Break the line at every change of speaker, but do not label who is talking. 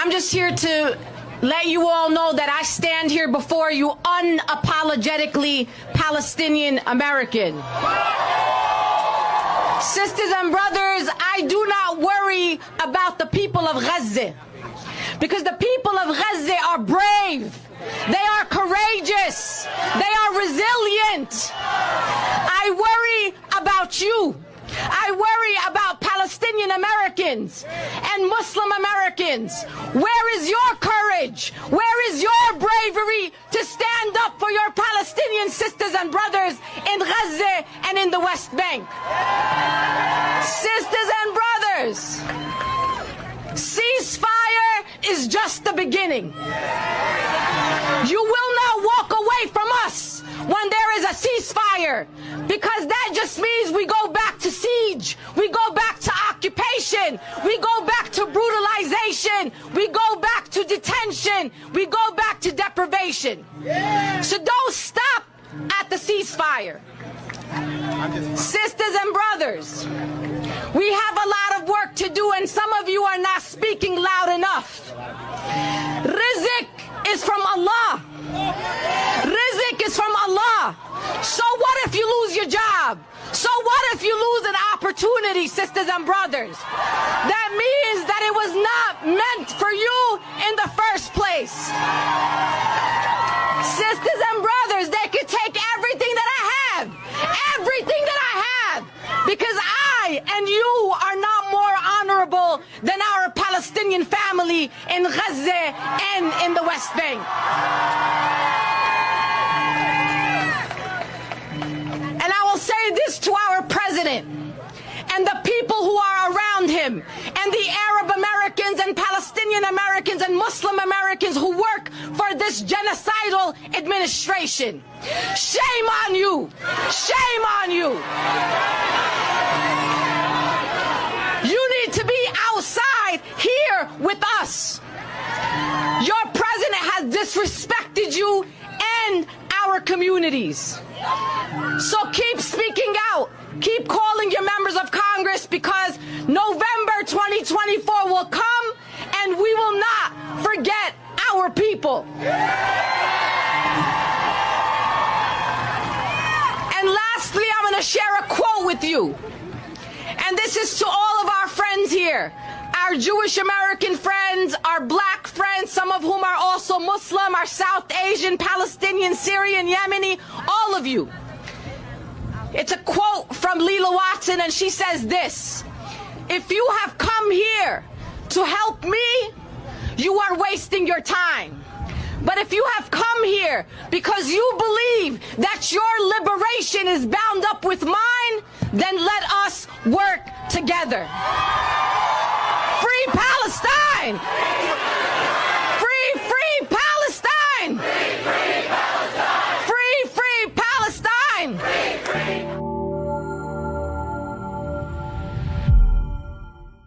I'm just here to let you all know that I stand here before you unapologetically Palestinian American. Sisters and brothers, I do not worry about the people of Gaza, because the people of Gaza are brave. They are courageous. They are resilient. I worry about you. I worry about Palestinian Americans and Muslim Americans. Where is your courage? Where is your bravery to stand up for your Palestinian sisters and brothers in Gaza and in the West Bank? Sisters and brothers, ceasefire is just the beginning. You will not walk away from us when there is a ceasefire, because that just means we go back to siege, we go back to occupation, we go back to brutalization, we go back to detention, we go back to deprivation. So don't stop at the ceasefire. Sisters and brothers, we have a lot of work to do, and some of you are not speaking loud enough. Rizq is from Allah. Rizq is from Allah. So what if you lose your job? So what if you lose an opportunity, sisters and brothers? That means that it was not meant for you in the first place. Sisters and brothers, they can take everything that I have. Everything that I have. Because I and you are not more honorable than our Palestinian family in Gaza and in the West Bank. And I will say this to our president and the people who are around him, and the Arab Americans and Palestinian Americans and Muslim Americans who work for this genocidal administration. Shame on you! Shame on you! You need to be outside here with us. Your president has disrespected you and our communities. So keep speaking out. Keep calling your members of Congress, because November 2024 will come and we will not forget our people. And lastly, I'm going to share a quote with you. And this is to all of our friends here, our Jewish American friends, our black friends, some of whom are also Muslim, our South Asian, Palestinian, Syrian, Yemeni, all of you. It's a quote from Leela Watson, and she says this: if you have come here to help me, you are wasting your time. But if you have come here because you believe that your liberation is bound up with mine, then let us work together. Free Palestine!